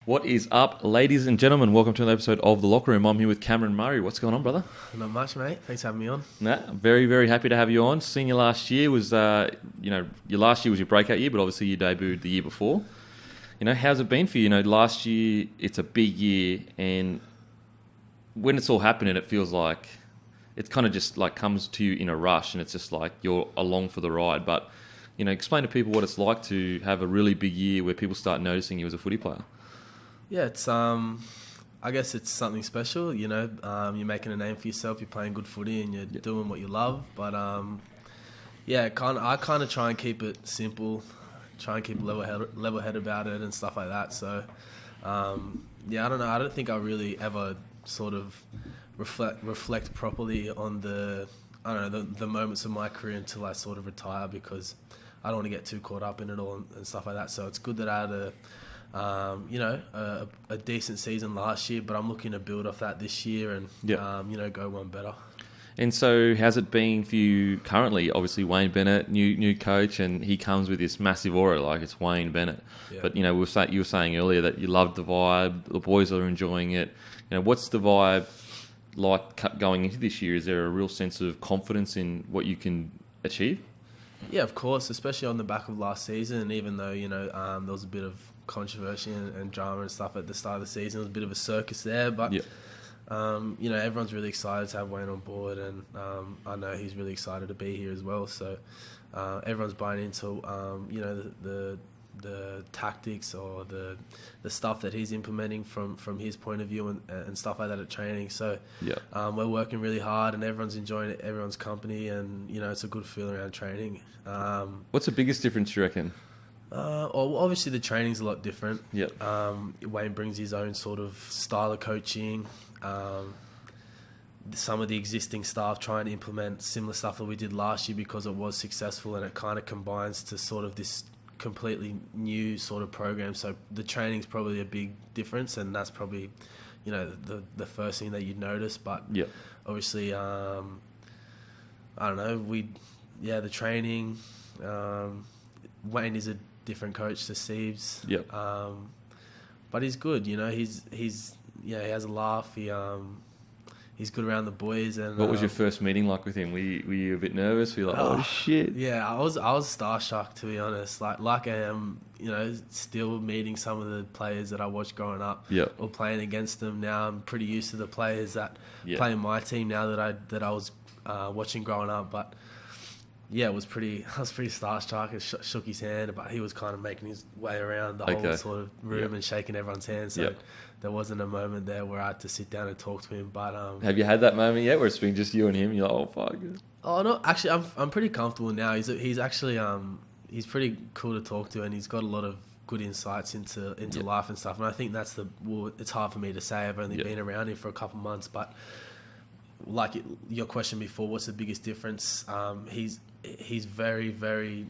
What is up, ladies and gentlemen? Welcome to another episode of The Locker Room. I'm here with Cameron Murray. What's going on, brother? Not much, mate. Thanks for having me on. Very, very happy to have you on. Seeing you last year was, your last year was your breakout year, but obviously you debuted the year before. How's it been for you? Last year, it's a big year, and when it's all happening, it feels like it kind of just like comes to you in a rush, and it's just like you're along for the ride. But, explain to people what it's like to have a really big year where people start noticing you as a footy player. Yeah, it's I guess it's something special. You're making a name for yourself. You're playing good footy and you're doing what you love. But I kind of try and keep it simple, try and keep level head about it and stuff like that. So I don't know. I don't think I really ever sort of reflect properly on the moments of my career until I sort of retire, because I don't want to get too caught up in it all and stuff like that. So it's good that I had a decent season last year, but I'm looking to build off that this year and go one better. And so how's it been for you currently? Obviously Wayne Bennett, new coach, and he comes with this massive aura, like it's Wayne Bennett. Yeah. But you were saying earlier that you loved the vibe, the boys are enjoying it. What's the vibe like going into this year? Is there a real sense of confidence in what you can achieve? Yeah, of course, especially on the back of last season. Even though there was a bit of controversy and drama and stuff at the start of the season, it was a bit of a circus there. But everyone's really excited to have Wayne on board, and I know he's really excited to be here as well. So everyone's buying into the tactics or the stuff that he's implementing from his point of view and stuff like that at training. So we're working really hard and everyone's enjoying it, everyone's company, and it's a good feeling around training. What's the biggest difference you reckon? Obviously the training's a lot different. Yep. Wayne brings his own sort of style of coaching. Some of the existing staff try and implement similar stuff that we did last year because it was successful, and it kind of combines to sort of this completely new sort of program. So the training's probably a big difference, and that's probably the first thing that you'd notice. But obviously I don't know, the training, Wayne is a different coach to Seibs. But he's good. He has a laugh. He's good around the boys. And what was your first meeting like with him? Were you a bit nervous? Were you like, oh shit? Yeah, I was starstruck, to be honest. Like I am, still meeting some of the players that I watched growing up, or playing against them now. I'm pretty used to the players that play in my team now that I was watching growing up. But I was pretty starstruck. I shook his hand, but he was kind of making his way around the whole sort of room and shaking everyone's hands. So there wasn't a moment there where I had to sit down and talk to him. But have you had that moment yet where it's been just you and him? You're like, oh fuck. Oh no, actually, I'm pretty comfortable now. He's actually he's pretty cool to talk to, and he's got a lot of good insights into life and stuff. And I think that's it's hard for me to say. I've only been around him for a couple of months, but like your question before, what's the biggest difference? He's very, very.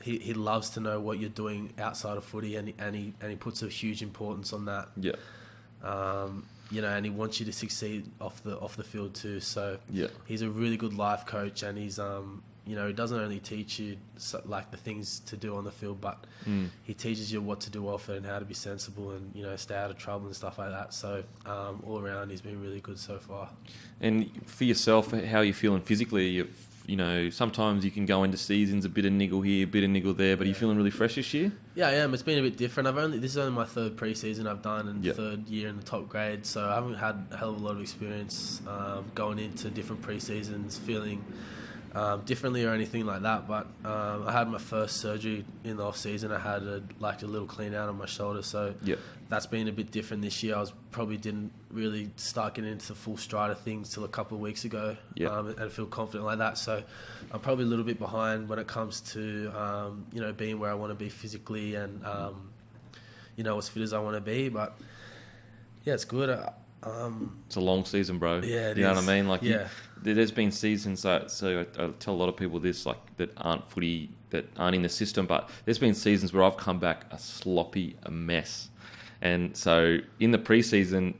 He loves to know what you're doing outside of footy, and he puts a huge importance on that. And he wants you to succeed off the field too. So he's a really good life coach, and he's he doesn't only teach you like the things to do on the field, but he teaches you what to do off it and how to be sensible and stay out of trouble and stuff like that. So all around, he's been really good so far. And for yourself, how are you feeling physically? Sometimes you can go into seasons a bit of niggle here, a bit of niggle there, but are you feeling really fresh this year? Yeah, I am. It's been a bit different. This is only my third pre-season I've done, and third year in the top grade, so I haven't had a hell of a lot of experience going into different pre-seasons, feeling differently or anything like that. But I had my first surgery in the off-season. I had a little clean out on my shoulder, so that's been a bit different this year. Didn't really start getting into the full stride of things till a couple of weeks ago, and feel confident like that. So I'm probably a little bit behind when it comes to being where I want to be physically and as fit as I want to be. But it's good. It's a long season, bro. Yeah, you know what I mean? Like, there's been seasons that, so I tell a lot of people this, like, that aren't footy, that aren't in the system, but there's been seasons where I've come back a mess. And so in the preseason,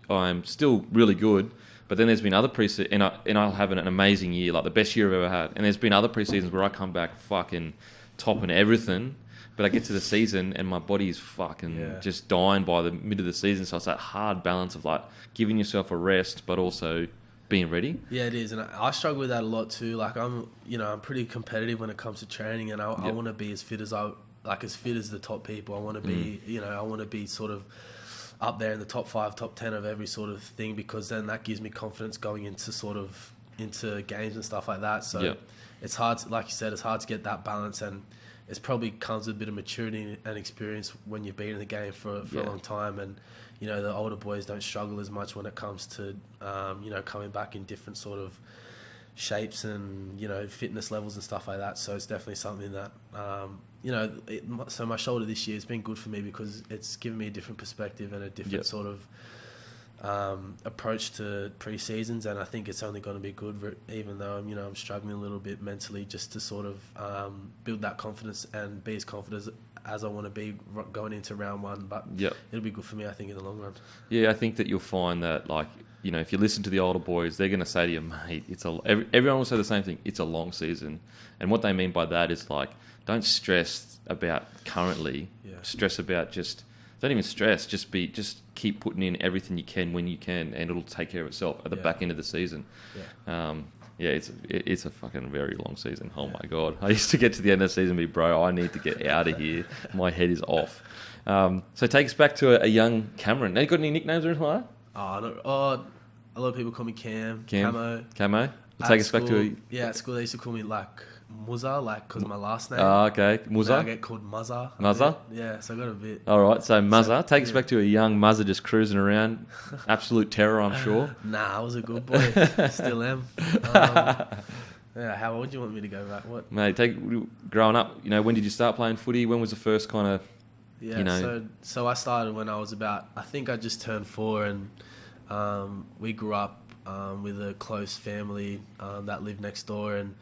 I'm still really good, but then there's been other preseasons, and I'll have an amazing year, like the best year I've ever had. And there's been other preseasons where I come back fucking topping everything, but I get to the season and my body's fucking just dying by the mid of the season. So it's that hard balance of like giving yourself a rest, but also being ready. Yeah, it is, and I struggle with that a lot too. Like I'm pretty competitive when it comes to training, and I want to be as fit as as fit as the top people. I want to be, I want to be sort of up there in the top 5, top 10 of every sort of thing, because then that gives me confidence going into games and stuff like that. So it's hard, like you said, it's hard to get that balance, and it probably comes with a bit of maturity and experience when you've been in the game for a long time. And the older boys don't struggle as much when it comes to coming back in different sort of shapes and fitness levels and stuff like that. So it's definitely something that so my shoulder this year has been good for me, because it's given me a different perspective and a different sort of approach to pre-seasons, and I think it's only going to be good, even though I'm struggling a little bit mentally, just to sort of build that confidence and be as confident as I want to be going into round one. But it'll be good for me, I think, in the long run. Yeah, I think that you'll find that, like, if you listen to the older boys, they're going to say to you, mate, everyone will say the same thing, it's a long season. And what they mean by that is, like, don't stress about currently, stress about don't even stress, just keep putting in everything you can when you can, and it'll take care of itself at the back end of the season. It's a fucking very long season. Oh my God. I used to get to the end of the season and be, bro, I need to get out of here. My head is off. So take us back to a young Cameron. Now, you got any nicknames or anything like that? A lot of people call me Camo. Take us back to at school they used to call me like Muzza, like, because my last name. Okay, Muzza. I get called Muzza. Muzza? Yeah, so I got a bit. All right, so Muzza. Take us back to a young Muzza just cruising around. Absolute terror, I'm sure. Nah, I was a good boy. Still am. How old do you want me to go back? What? Mate, growing up, when did you start playing footy? When was the first kind of, So I started when I was about, I think I just turned 4, and we grew up with a close family that lived next door, and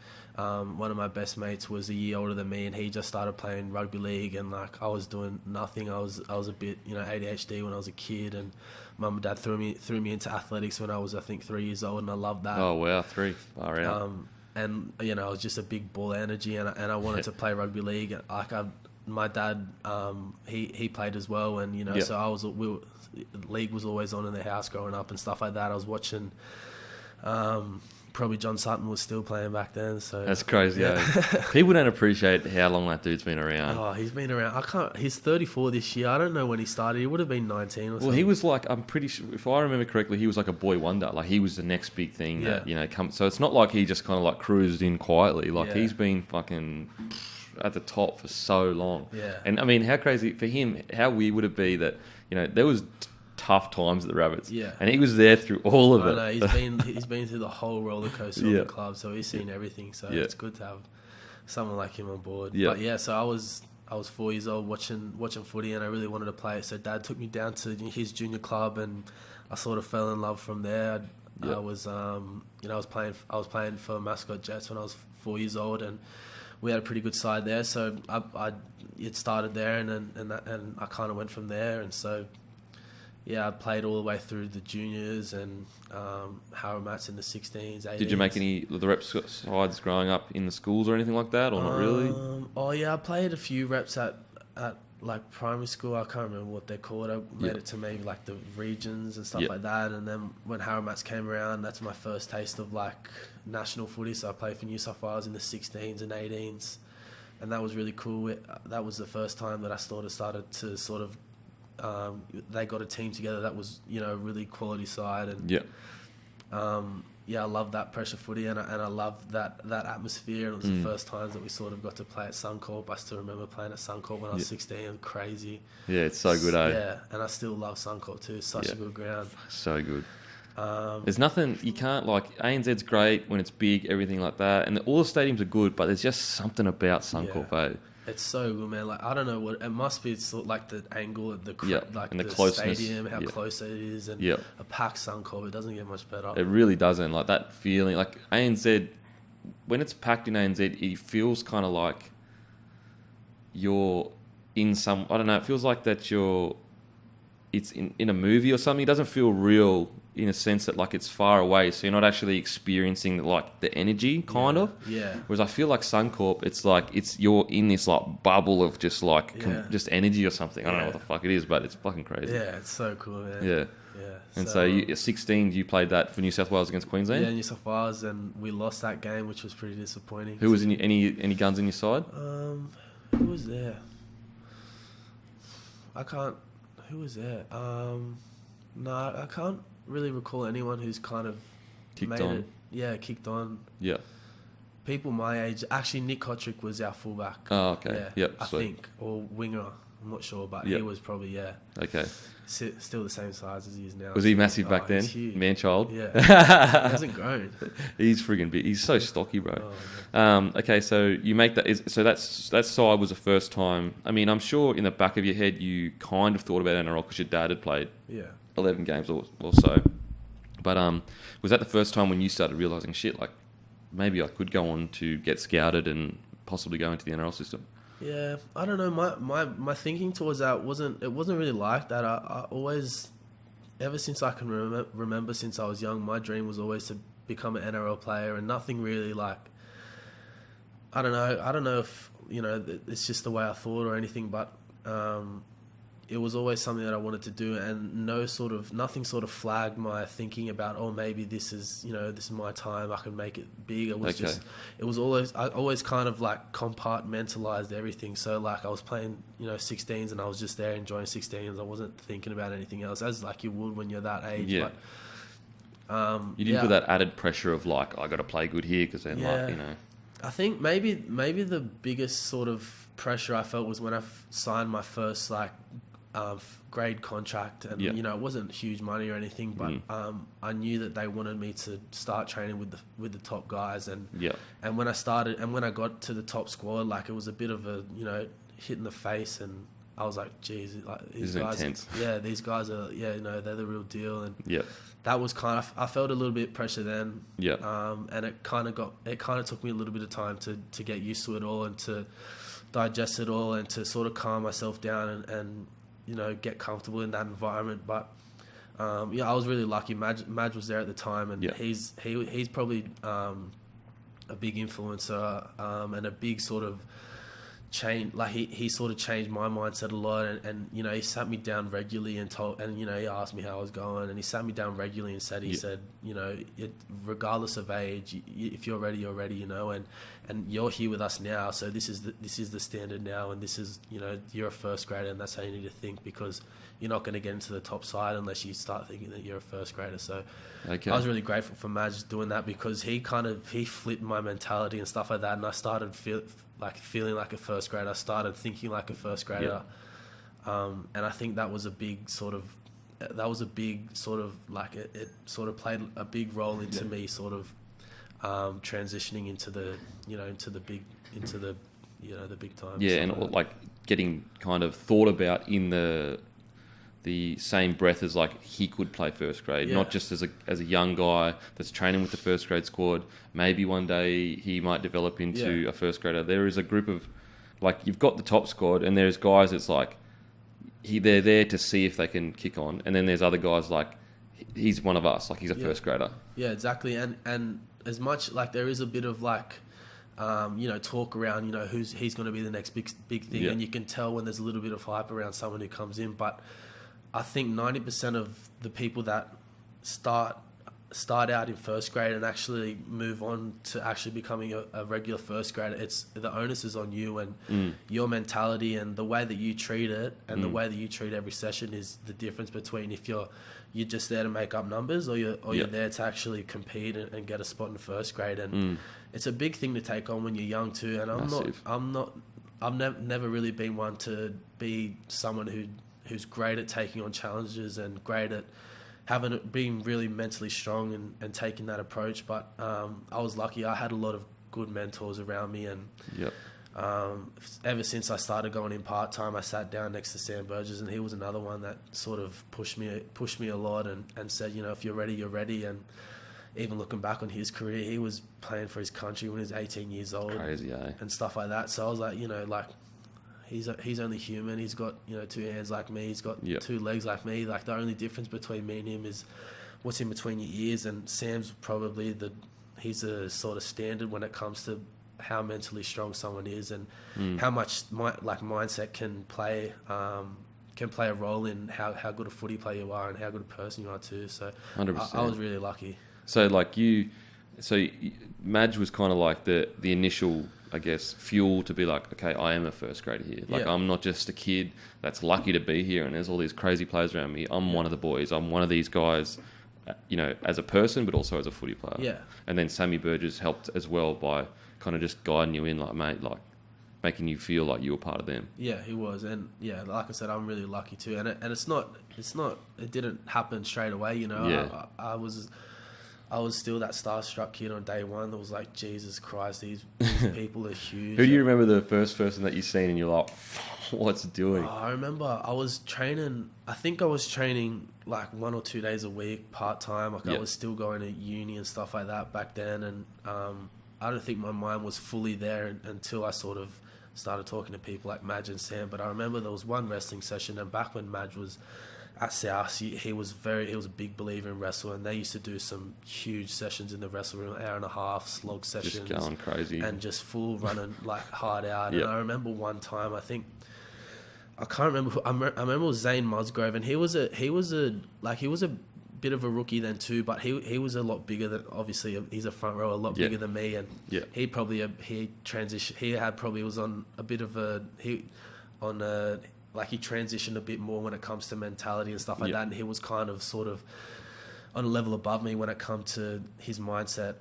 one of my best mates was a year older than me, and he just started playing rugby league, and like I was doing nothing. I was a bit ADHD when I was a kid, and mum and dad threw me into athletics when I was, I think, 3 years old, and I loved that. Oh wow, 3 far out. And I was just a big ball energy, and I wanted to play rugby league. Like my dad, he played as well, and so league was always on in the house growing up and stuff like that. I was watching. Probably John Sutton was still playing back then. So that's crazy. People don't appreciate how long that dude's been around. Oh, he's been around. He's 34 this year. I don't know when he started. He would have been 19 or something. Well, he was like, I'm pretty sure, if I remember correctly, he was like a boy wonder. Like, he was the next big thing that, so it's not like he just kind of like cruised in quietly. Like, he's been fucking at the top for so long. Yeah. And I mean, how crazy for him, how weird would it be that, there was tough times at the Rabbits. Yeah. And he was there through all of it. I know, he's been through the whole roller coaster of the club, so he's seen everything. So it's good to have someone like him on board. Yeah. But so I was 4 years old watching footy, and I really wanted to play. So Dad took me down to his junior club, and I sort of fell in love from there. I was playing for Mascot Jets when I was 4 years old, and we had a pretty good side there. So it started there, and I kind of went from there, and so. Yeah, I played all the way through the juniors and Harrowmats in the 16s, 18s. Did you make any of the rep sides growing up in the schools or anything like that, or not really? I played a few reps at like primary school. I can't remember what they're called. I made it to maybe like the regions and stuff like that. And then when Harrowmats came around, that's my first taste of like national footy. So I played for New South Wales in the 16s and 18s, and that was really cool. That was the first time that I started to sort of. They got a team together that was, a really quality side, and I love that pressure footy, and I love that atmosphere. And it was the first times that we sort of got to play at Suncorp. I still remember playing at Suncorp when I was 16. Crazy. Yeah, it's so good, eh? Yeah, and I still love Suncorp too. Such a good ground. So good. There's nothing you can't like. ANZ's great when it's big, everything like that, and all the stadiums are good. But there's just something about Suncorp, eh? It's so good, man. Like, I don't know what it must be. It's like the angle of the and the stadium, how close it is, and a packed Suncorp. It doesn't get much better. It really doesn't. Like that feeling, like ANZ, when it's packed in ANZ, it feels kind of like you're in some. I don't know. It feels like that it's in a movie or something. It doesn't feel real in a sense that like it's far away, so you're not actually experiencing like the energy kind of. Yeah. Whereas I feel like Suncorp, it's like you're in this like bubble of just like just energy or something. I don't know what the fuck it is, but it's fucking crazy. Yeah, it's so cool, man. Yeah. Yeah. And so at 16, you played that for New South Wales against Queensland? Yeah, New South Wales, and we lost that game, which was pretty disappointing. Who was in any guns in your side? Who was there? Who was there? No, I can't really recall anyone who's kind of Kicked on. Kicked on. Yeah. People my age. Actually, Nick Kotrick was our fullback. Oh, okay. Yeah, Yep, I sweet. think. Or winger. I'm not sure, but Yep. he was probably, Okay. still the same size as he is now. Was he massive back then? He's huge. Man-child? Yeah. He hasn't grown. He's friggin' big. He's so stocky, bro. Oh, Okay, so you make that. So that side was the first time. I mean, I'm sure in the back of your head you kind of thought about NRL because your dad had played 11 games or so. But was that the first time when you started realizing, shit, like maybe I could go on to get scouted and possibly go into the NRL system? Yeah, I don't know. My thinking towards that wasn't really like that. I always, ever since I can remember since I was young, my dream was always to become an NRL player, and nothing really like. I don't know if it's just the way I thought or anything, but it was always something that I wanted to do, and nothing sort of flagged my thinking about, oh, maybe this is my time, I can make it big. It was I always kind of like compartmentalized everything. So like I was playing 16s, and I was just there enjoying 16s. I wasn't thinking about anything else, as like you would when you're that age. Yeah. But you didn't feel that added pressure of like, I got to play good here because then I think maybe the biggest sort of pressure I felt was when I signed my first grade contract, and it wasn't huge money or anything, but I knew that they wanted me to start training with the top guys, and when I got to the top squad, like it was a bit of a hit in the face, and I was like, geez, like these guys, intense. These guys are they're the real deal, and that was I felt a little bit pressure then, and it kind of took me a little bit of time to get used to it all and to digest it all and to sort of calm myself down and get comfortable in that environment. But I was really lucky. Madge was there at the time, and he's probably a big influencer and a big sort of change. Like he sort of changed my mindset a lot, and he sat me down regularly and he asked me how I was going, and he sat me down regularly and said regardless of age, if you're ready, you're ready, and you're here with us now, so this is the standard now, and this is you're a first grader, and that's how you need to think, because you're not going to get into the top side unless you start thinking that you're a first grader. So I was really grateful for Madge doing that, because he flipped my mentality and stuff like that, and I started feeling like a first grader. I started thinking like a first grader, and I think that was a big sort of like it sort of played a big role into me sort of transitioning into the big time. And like getting kind of thought about in the same breath as like he could play first grade, not just as a young guy that's training with the first grade squad. Maybe one day he might develop into a first grader. There is a group of, like, you've got the top squad, and there's guys that's like they're there to see if they can kick on, and then there's other guys like he's one of us, like he's a first grader. Yeah, exactly. And as much like there is a bit of like talk around he's going to be the next big thing, and you can tell when there's a little bit of hype around someone who comes in, but I think 90% of the people that start out in first grade and actually move on to actually becoming a regular first grader, it's the onus is on you, and your mentality and the way that you treat it and the way that you treat every session is the difference between if you're just there to make up numbers or you're there to actually compete and get a spot in first grade. And it's a big thing to take on when you're young too. And I've never really been one to be someone who's great at taking on challenges and great at being really mentally strong and taking that approach. But I was lucky. I had a lot of good mentors around me, and ever since I started going in part-time, I sat down next to Sam Burgess, and he was another one that sort of pushed me a lot and said, if you're ready, you're ready. And even looking back on his career, he was playing for his country when he was 18 years old. Crazy, eh? And stuff like that. So I was like, he's only human. He's got 2 hands like me. He's got 2 legs like me. Like the only difference between me and him is what's in between your ears, and Sam's probably he's a sort of standard when it comes to how mentally strong someone is, and how much mindset can play a role in how good a footy player you are and how good a person you are too. So 100%. I was really lucky. So Madge was kind of like the initial, I guess, fuel to be like, okay, I am a first grader here. Like, I'm not just a kid that's lucky to be here and there's all these crazy players around me. I'm one of the boys. I'm one of these guys, as a person, but also as a footy player. Yeah. And then Sammy Burgess helped as well by kind of just guiding you in, like, mate, like making you feel like you were part of them. Yeah, he was. And yeah, like I said, I'm really lucky too. And it didn't happen straight away, Yeah. I was still that starstruck kid on day one that was like, Jesus Christ, these people are huge. Who do you remember the first person that you seen and you're like, what's it doing? I remember I was training like 1 or 2 days a week, part-time. Like I was still going to uni and stuff like that back then. And I don't think my mind was fully there until I sort of started talking to people like Madge and Sam. But I remember there was one wrestling session, and back when Madge was at South, he was a big believer in wrestle, and they used to do some huge sessions in the wrestle room, 1.5 hour slog sessions, just going crazy and just full running like hard out. And I remember one time, I can't remember who, I remember it was Zane Musgrove, and he was a bit of a rookie then too, but he was a lot bigger than, obviously he's a front row, a lot bigger than me, and he transitioned. He was on a bit of he transitioned a bit more when it comes to mentality and stuff like that, and he was kind of sort of on a level above me when it comes to his mindset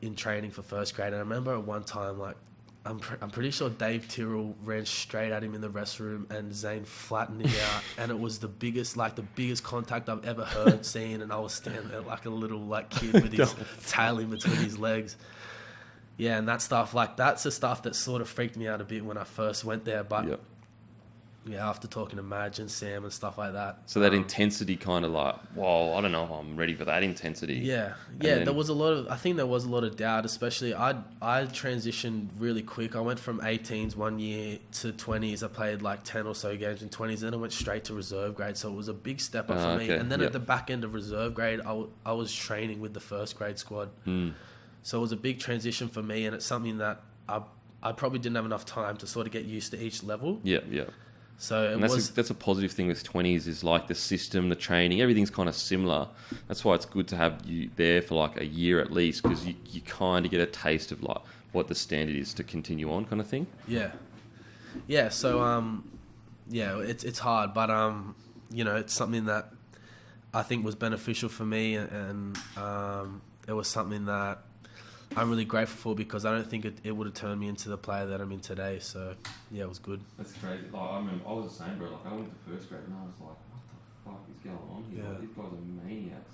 in training for first grade. And I remember at one time, like, I'm pretty sure Dave Tyrrell ran straight at him in the restroom, and Zane flattened him out, and it was the biggest contact I've ever seen, and I was standing there like a little kid with his tail in between his legs. Yeah, and that's the stuff that sort of freaked me out a bit when I first went there, but yeah, after talking to Madge and Sam and stuff like that. So that intensity kind of like, whoa, I don't know if I'm ready for that intensity. Yeah. There was a lot of doubt, especially I transitioned really quick. I went from 18s one year to 20s. I played like 10 or so games in 20s, then I went straight to reserve grade. So it was a big step up for me. And then at the back end of reserve grade, I was training with the first grade squad. So it was a big transition for me, and it's something that I probably didn't have enough time to sort of get used to each level. Yeah. So that's a positive thing with 20s, is like the system, the training, everything's kind of similar. That's why it's good to have you there for like a year at least, because you kind of get a taste of like what the standard is to continue on, kind of thing. Yeah. So it's hard, but it's something that I think was beneficial for me, and it was something that I'm really grateful for, because I don't think it would have turned me into the player that I'm in today. So yeah, it was good. That's crazy. Like, I remember I was the same, bro. Like, I went to first grade and I was like, what the fuck is going on here? Yeah. Like, these guys are maniacs.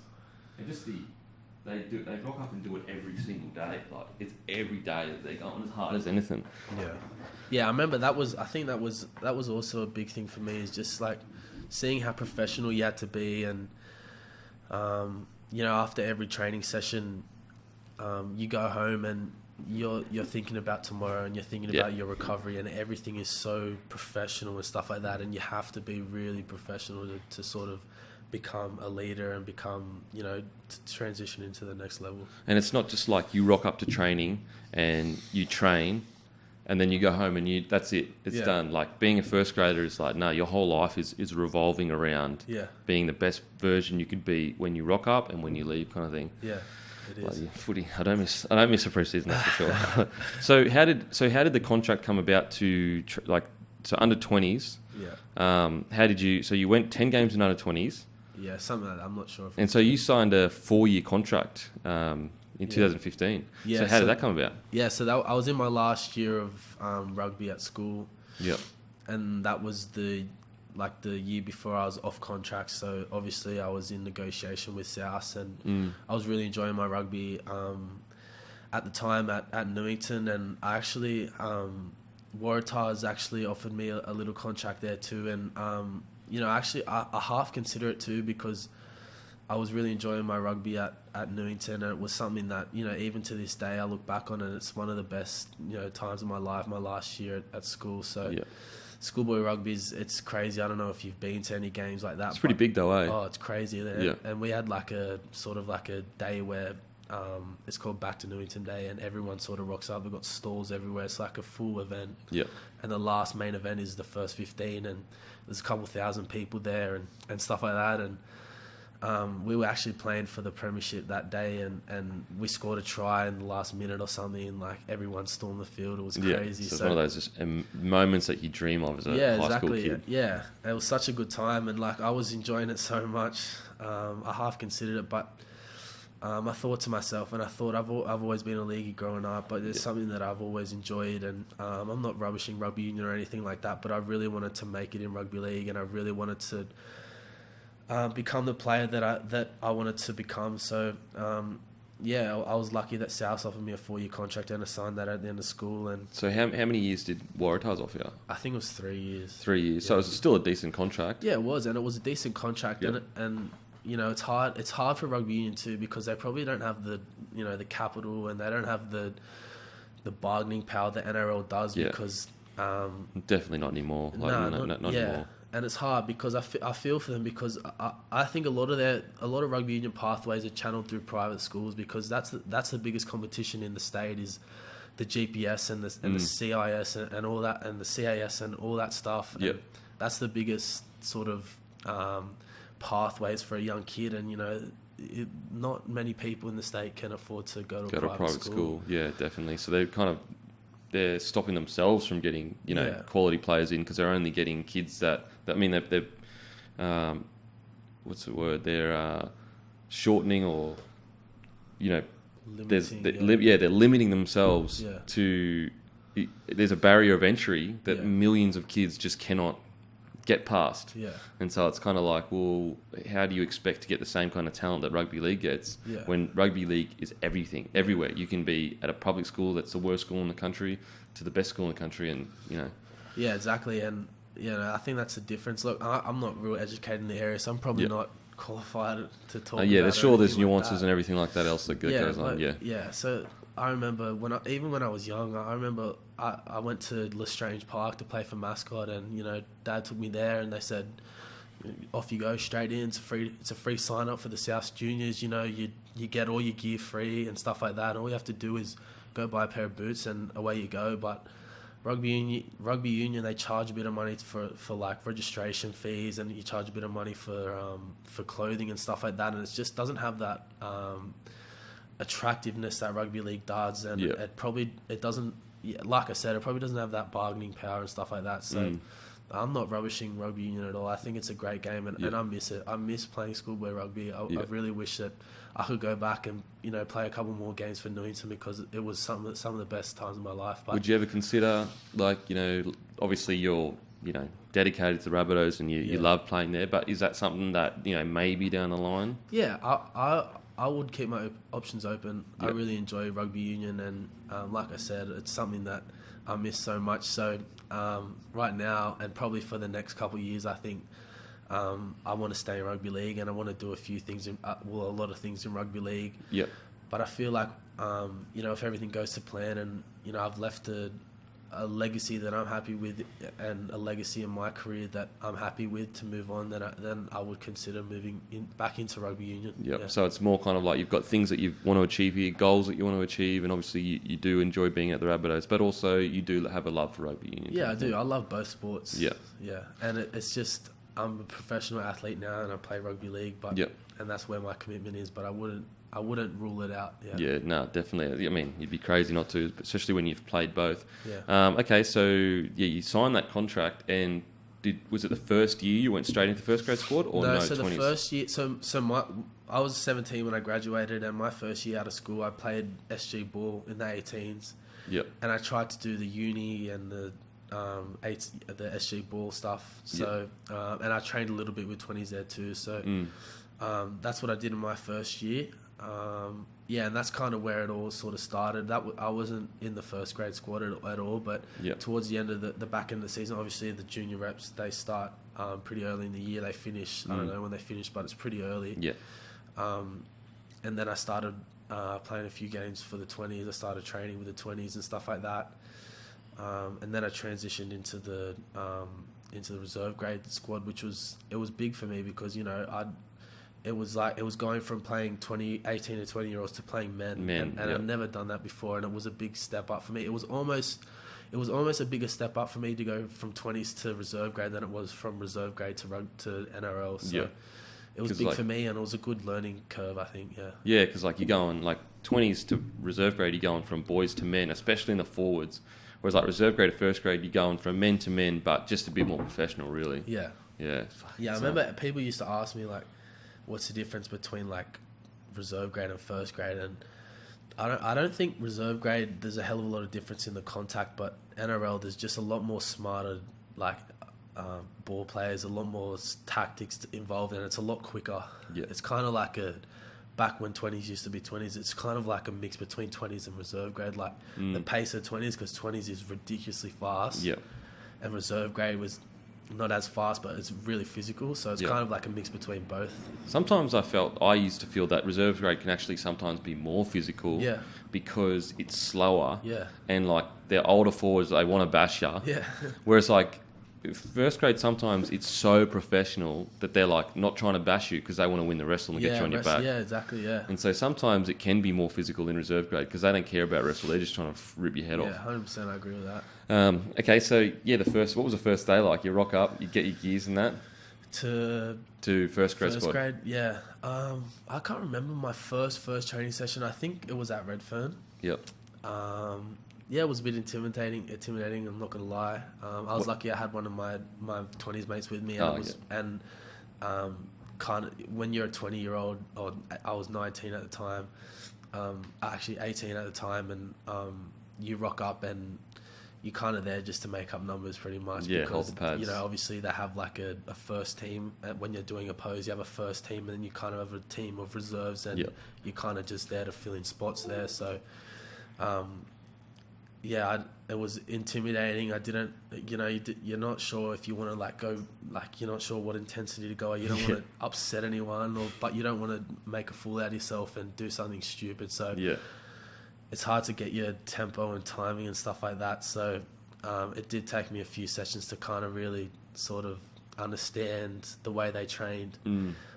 And just they rock up and do it every single day. Like, it's every day that they're going as hard as anything. Yeah. I remember that was also a big thing for me, is just like seeing how professional you had to be, and after every training session, you go home and you're thinking about tomorrow, and you're thinking about your recovery, and everything is so professional and stuff like that, and you have to be really professional to sort of become a leader and become, to transition into the next level. And it's not just like you rock up to training and you train and then you go home and that's it, it's done. Like, being a first grader is like, no, your whole life is revolving around being the best version you could be when you rock up and when you leave, kind of thing. It is. Footy. I don't miss a preseason, that's for sure. So how did the contract come about to under 20s? How did you? So you went 10 games in under 20s. Yeah, something like that. I'm not sure. And so you signed a 4-year contract in 2015. Yeah. So how did that come about? Yeah. So I was in my last year of rugby at school. Yeah. And that was the year before I was off contract, so obviously I was in negotiation with South, and I was really enjoying my rugby at the time at Newington, and I actually Waratahs actually offered me a little contract there too, and actually I half consider it too, because I was really enjoying my rugby at Newington, and it was something that, even to this day I look back on, and it's one of the best times of my life, my last year at school. So schoolboy rugby's, it's crazy. I don't know if you've been to any games like that. It's pretty big though, eh? Oh, it's crazy there. Yeah. And we had like a sort of like a day where it's called Back to Newington Day, and everyone sort of rocks up. We've got stalls everywhere. It's like a full event. Yeah. And the last main event is the first 15, and there's a couple thousand people there and stuff like that. And we were actually playing for the premiership that day, and we scored a try in the last minute or something, and like everyone stormed the field. It was crazy. So it's one of those just moments that you dream of as a high school kid. Yeah, it was such a good time, and like I was enjoying it so much. I half considered it, but I thought to myself, and I thought I've always been a leaguey growing up, but it's something that I've always enjoyed, and I'm not rubbishing rugby union or anything like that, but I really wanted to make it in rugby league, and I really wanted to become the player that I wanted to become. So I was lucky that South offered me a 4-year contract, and I signed that at the end of school. And so how many years did Waratahs offer you? I think it was 3 years. 3 years. Yeah. So it was still a decent contract. Yeah, it was, and it was a decent contract, and you know, it's hard. It's hard for rugby union too, because they probably don't have the the capital, and they don't have the bargaining power that NRL does. Yeah. Because definitely not anymore. Like, not anymore. And it's hard because I feel for them, because I think a lot of rugby union pathways are channeled through private schools, because that's the biggest competition in the state is the GPS and the CIS and all that, and the CAS and all that stuff. Yeah. That's the biggest sort of pathways for a young kid, and not many people in the state can afford to go to a private school. Yeah, definitely. So they're stopping themselves from getting quality players in, because they're only getting kids that they're what's the word? They're shortening, or they're limiting themselves to. There's a barrier of entry that millions of kids just cannot get past. Yeah. And so it's kind of like, well, how do you expect to get the same kind of talent that rugby league gets when rugby league is everything, everywhere? You can be at a public school that's the worst school in the country to the best school in the country, and Yeah, exactly. And I think that's the difference. Look, I'm not real educated in the area, so I'm probably not qualified to talk about there's nuances like and everything like that else that goes on. Yeah, so I remember when I was young, I remember I went to Lestrange Park to play for Mascot, and Dad took me there, and they said, off you go, straight in. It's a free sign up for the South Juniors. You get all your gear free and stuff like that. And all you have to do is go buy a pair of boots, and away you go. But Rugby Union, they charge a bit of money for like registration fees, and you charge a bit of money for clothing and stuff like that, and it just doesn't have that attractiveness that rugby league does, and it doesn't. Yeah, like I said, it probably doesn't have that bargaining power and stuff like that. So I'm not rubbishing rugby union at all. I think it's a great game, and I miss it. I miss playing schoolboy rugby. I really wish that I could go back and play a couple more games for Newington, because it was some of the best times of my life. But would you ever consider, like, obviously you're dedicated to the Rabbitohs and you love playing there, but is that something that maybe down the line? Yeah, I would keep my options open. I really enjoy rugby union, and like I said, it's something that I miss so much. So right now, and probably for the next couple of years, I think I want to stay in rugby league, and I want to do a few things, a lot of things in rugby league. Yeah. But I feel like if everything goes to plan, and I've left a legacy that I'm happy with, and a legacy in my career that I'm happy with to move on, then I would consider moving back into rugby union. Yep. Yeah. So it's more kind of like you've got things that you want to achieve here, goals that you want to achieve, and obviously you do enjoy being at the Rabbitohs, but also you do have a love for rugby union. Yeah, I do. I love both sports. Yeah. Yeah. And it's just, I'm a professional athlete now, and I play rugby league, but and that's where my commitment is, but I wouldn't rule it out. Yeah, no, definitely. I mean, you'd be crazy not to, especially when you've played both. Yeah. Okay, so you signed that contract, and was it the first year you went straight into first grade squad, or no? So 20s? The first year, I was 17 when I graduated, and my first year out of school, I played SG ball in the 18s. Yep. And I tried to do the uni and the SG ball stuff. So and I trained a little bit with 20s there too. So that's what I did in my first year. And that's kind of where it all sort of started. I wasn't in the first grade squad at all, but towards the end of the back end of the season, obviously the junior reps, they start pretty early in the year. They finish, I don't know when they finish, but it's pretty early. Yeah. And then I started playing a few games for the 20s. I started training with the 20s and stuff like that. And then I transitioned into the reserve grade squad, which was big for me because it was going from playing 18 to 20-year-olds to playing men, and yep. I'd never done that before, and it was a big step up for me. It was almost a bigger step up for me to go from 20s to reserve grade than it was from reserve grade to NRL. So Yep. it was big for me, and it was a good learning curve, I think. Yeah. Yeah, because like you're going like 20s to reserve grade, you're going from boys to men, especially in the forwards. Whereas like reserve grade to first grade, you're going from men to men, but just a bit more professional, really. Yeah. Yeah. Yeah, I remember people used to ask me like, what's the difference between like reserve grade and first grade, and I don't think reserve grade there's a hell of a lot of difference in the contact, but NRL there's just a lot more smarter like ball players, a lot more tactics involved, and it's a lot quicker. Yeah. It's kind of like back when 20s used to be 20s, it's kind of like a mix between 20s and reserve grade, like the pace of 20s, because 20s is ridiculously fast. Yeah. And reserve grade was not as fast, but it's really physical, so it's kind of like a mix between both. Sometimes I used to feel that reserve grade can actually sometimes be more physical, because it's slower, and like they're older forwards, they want to bash you, whereas like first grade sometimes it's so professional that they're like not trying to bash you because they want to win the wrestle and get you on your back. Yeah, exactly. Yeah. And so sometimes it can be more physical in reserve grade because they don't care about wrestle; they're just trying to rip your head off. Yeah, 100%. I agree with that. Okay, so what was the first day like? You rock up, you get your gears and that to first grade first squad. grade, yeah. I can't remember my first training session. I think it was at Redfern. Yep. Yeah, it was a bit intimidating. I'm not gonna lie. I was lucky. I had one of my 20s mates with me, and kind of when you're a 20-year-old, or I was 19 at the time, actually 18 at the time, and you rock up and you're kind of there just to make up numbers pretty much. Yeah, because, hold the pads. Obviously they have like a first team. When you're doing a pose, you have a first team, and then you kind of have a team of reserves, and you're kind of just there to fill in spots there. So, it was intimidating. I didn't, you're not sure if you want to like go, like you're not sure what intensity to go at. You don't want to upset anyone, but you don't want to make a fool out of yourself and do something stupid. So it's hard to get your tempo and timing and stuff like that. So it did take me a few sessions to kind of really sort of understand the way they trained.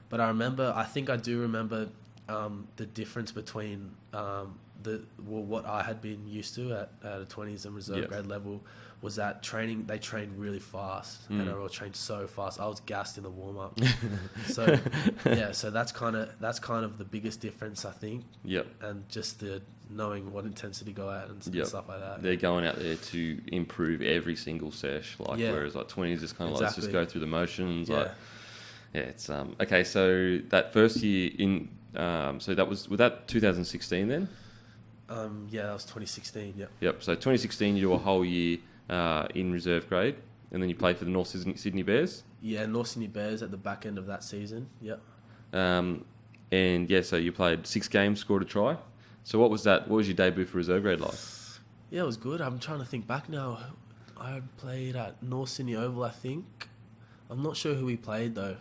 But I think I do remember the difference between what I had been used to at a 20s and reserve grade level was that they trained really fast, and I trained so fast. I was gassed in the warm up. So so that's kind of the biggest difference, I think. Yep. And just the knowing what intensity to go at and stuff like that. They're going out there to improve every single sesh, whereas like 20s just kind of like, let's just go through the motions. It's okay. So that first year in so that was that 2016 then? That was 2016. Yep. So 2016, you do a whole year in reserve grade, and then you play for the North Sydney Bears. Yeah, North Sydney Bears at the back end of that season. Yep. So you played 6 games, scored a try. So what was that? What was your debut for reserve grade like? Yeah, it was good. I'm trying to think back now. I played at North Sydney Oval, I think. I'm not sure who we played though.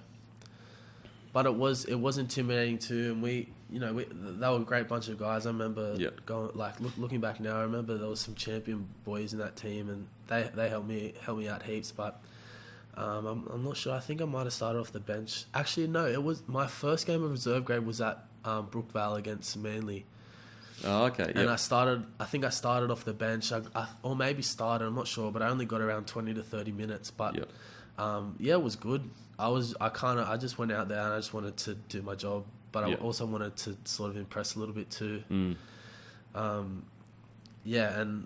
But it was intimidating too, and they were a great bunch of guys. I remember going looking back now. I remember there was some champion boys in that team, and they helped me out heaps. But I'm not sure. I think I might have started off the bench. Actually, no. It was my first game of reserve grade was at Brookvale against Manly. Oh, okay. Yep. And I think I started off the bench, or maybe started. I'm not sure, but I only got around 20 to 30 minutes. But it was good. I just went out there and I just wanted to do my job, but I also wanted to sort of impress a little bit too. And I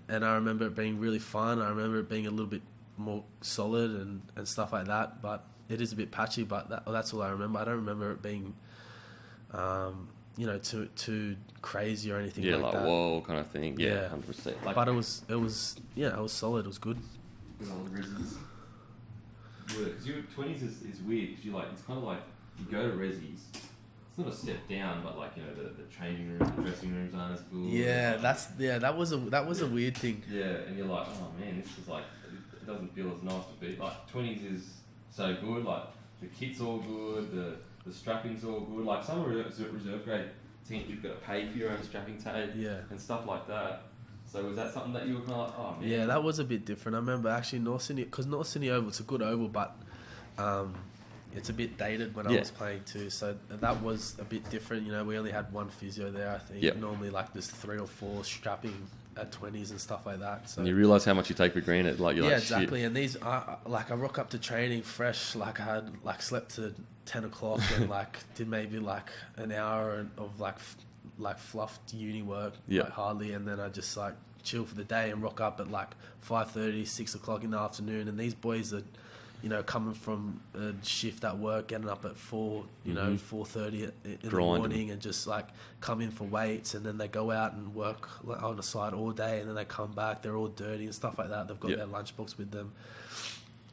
remember it being really fun. I remember it being a little bit more solid and stuff like that, but it is a bit patchy, but that's all I remember. I don't remember it being, too crazy or anything like that. Whoa kind of thing. Yeah, 100%. But it was solid. It was good. Because your 20s is weird because it's kind of like you go to resis. It's not a step down, but the changing room, the dressing rooms aren't as good. That was a weird thing. Yeah, and you're like, oh man, this is it doesn't feel as nice to be. 20s is so good. The kit's all good, the strapping's all good. Some reserve grade teams, you've got to pay for your own strapping tape and stuff like that. So So was that something that you were kind of like, oh man? Yeah, that was a bit different. I remember actually North Sydney, because North Sydney Oval, it's a good oval, but it's a bit dated when I was playing too. So that was a bit different. You know, we only had one physio there, I think. Yep. Normally, like, there's 3 or 4 strapping at 20s and stuff like that. So And you realise how much you take for granted. Like, you're like, exactly. shit. And these, I rock up to training fresh. Like, I had slept to 10 o'clock and did maybe an hour of fluffed uni work, hardly, and then I just chill for the day and rock up at 5:30, 6 o'clock in the afternoon. And these boys are, you know, coming from a shift at work, getting up at 4, you know, 4:30 in the morning, and just come in for weights, and then they go out and work on the side all day, and then they come back, they're all dirty and stuff like that. They've got their lunchbox with them,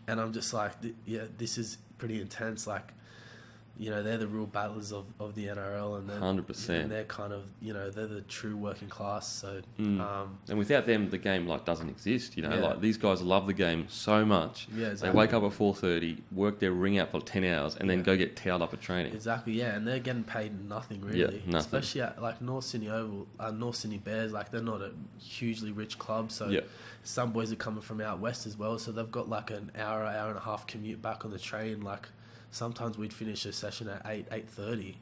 and I'm just this is pretty intense. You know, they're the real battlers of the NRL, and 100%. And they're kind of, you know, they're the true working class. So, and without them, the game doesn't exist. You know, these guys love the game so much. Yeah, exactly. They wake up at 4:30, work their ring out for 10 hours, and then go get towed up at training. Exactly. Yeah, and they're getting paid nothing really. Yeah, nothing. Especially at North Sydney Oval, North Sydney Bears. They're not a hugely rich club, so some boys are coming from out west as well. So they've got an hour and a half commute back on the train. Sometimes we'd finish a session at 8:30.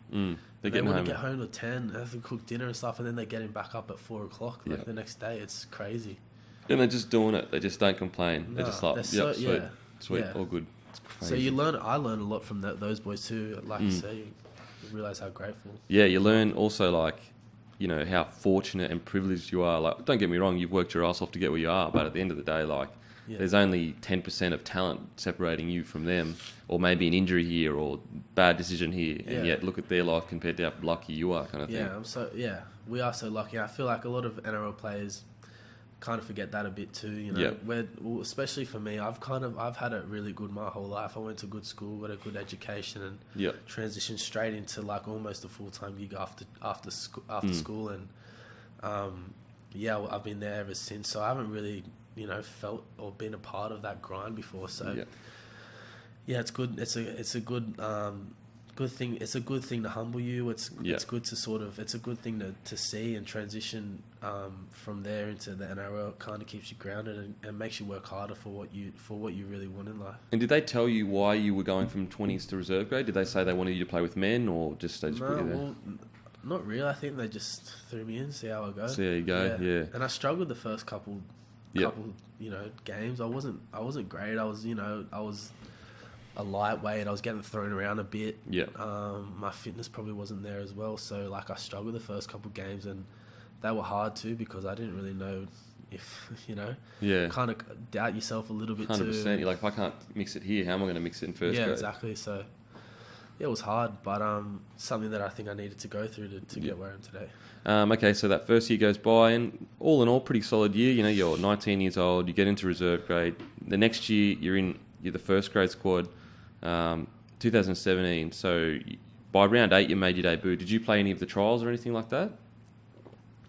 They wouldn't get home till 10. They have to cook dinner and stuff, and then they're getting back up at 4 o'clock the next day. It's crazy. And they're just doing it. They just don't complain. They're just sweet, all good. It's crazy. So I learn a lot from those boys too. Like you say, you realise how grateful. Yeah, you learn also you know, how fortunate and privileged you are. Don't get me wrong, you've worked your ass off to get where you are, but at the end of the day, there's only 10% of talent separating you from them, or maybe an injury here or bad decision here, and yet look at their life compared to how lucky you are, kind of thing. We are so lucky. I feel like a lot of NRL players kind of forget that a bit too. You know, especially for me, I've had it really good my whole life. I went to good school, got a good education, and transitioned straight into almost a full-time gig after school, and I've been there ever since. So I haven't really, you know, felt or been a part of that grind before. So it's good. It's a good good thing. It's a good thing to humble you. It's good to it's a good thing to see and transition from there into the NRL. It kind of keeps you grounded and makes you work harder for what you really want in life. And did they tell you why you were going from 20s to reserve grade? Did they say they wanted you to play with men, or they just put you there? Well, not really. I think they just threw me in, see how I go. See how you go. Yeah. And I struggled the first couple you know, games. I wasn't great. I was a lightweight. I was getting thrown around a bit. My fitness probably wasn't there as well, so I struggled the first couple games, and they were hard too, because I didn't really know if, you know, kind of doubt yourself a little bit 100%. too. 100%. You're if I can't mix it here, how am I going to mix it in first grade? Exactly. So it was hard, but something that I think I needed to go through to get where I am today. Okay, so that first year goes by, and all in all, pretty solid year. You know, you're 19 years old, you get into reserve grade. The next year, you're the first grade squad, 2017. So by round 8, you made your debut. Did you play any of the trials or anything like that?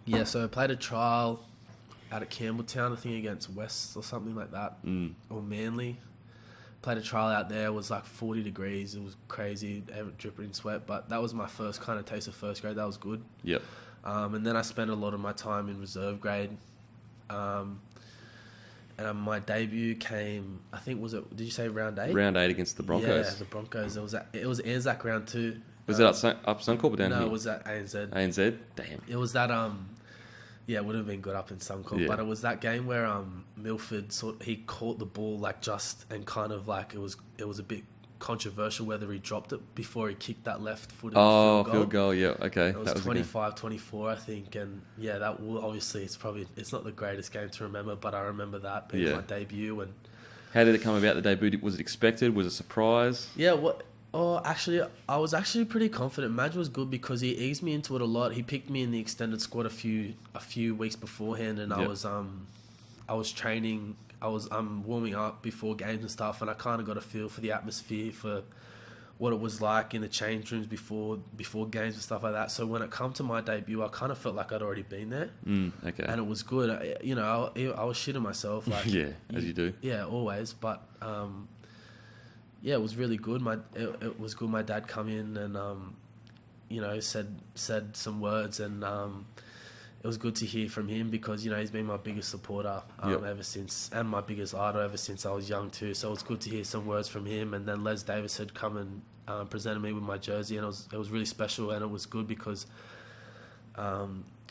Yeah, so I played a trial out at Campbelltown, I think against West or something like that, or Manly. Played a trial out there. It was 40 degrees. It was crazy, dripping in sweat. But that was my first kind of taste of first grade. That was good. Yep. And then I spent a lot of my time in reserve grade. And my debut came, I think, did you say round 8? Round 8 against the Broncos. Yeah, the Broncos. It was Anzac round 2. Was it up Suncorp or down here? No, it was at ANZ. ANZ? Damn. It was that, it would have been good up in Suncorp, but it was that game where Milford he caught the ball just, and kind of it was a bit controversial whether he dropped it before he kicked that left-footed field goal. Yeah, okay. It was 25-24, I think, and that will, obviously it's not the greatest game to remember, but I remember that being my debut. And how did it come about, the debut? Was it expected? Was it a surprise? Yeah, actually, I was actually pretty confident. Madge was good because he eased me into it a lot. He picked me in the extended squad a few weeks beforehand, and I was training. I was warming up before games and stuff, and I kind of got a feel for the atmosphere, for what it was like in the change rooms before games and stuff like that. So when it come to my debut, I kind of felt like I'd already been there. Okay. And it was good. I was shitting myself. As you do. Yeah, always. But it was really good. It was good. My dad come in and said some words, and it was good to hear from him because, you know, he's been my biggest supporter ever since, and my biggest idol ever since I was young too. So it was good to hear some words from him. And then Les Davis had come and presented me with my jersey, and it was really special, and it was good because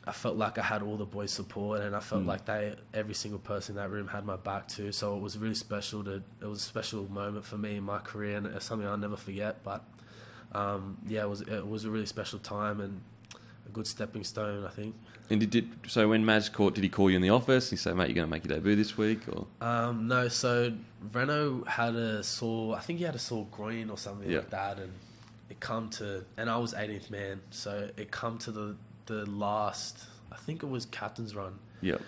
I felt like I had all the boys' support, and I felt like every single person in that room had my back too. So it was really special. It was a special moment for me in my career, and it's something I'll never forget. But it was a really special time and a good stepping stone, I think. And so when Maj called, did he call you in the office? He said, "Mate, you're going to make your debut this week," or? No. So Reno had I think he had a sore groin or something like that, and it come to, and I was 18th man, so it come to the last, I think it was captain's run. Yeah.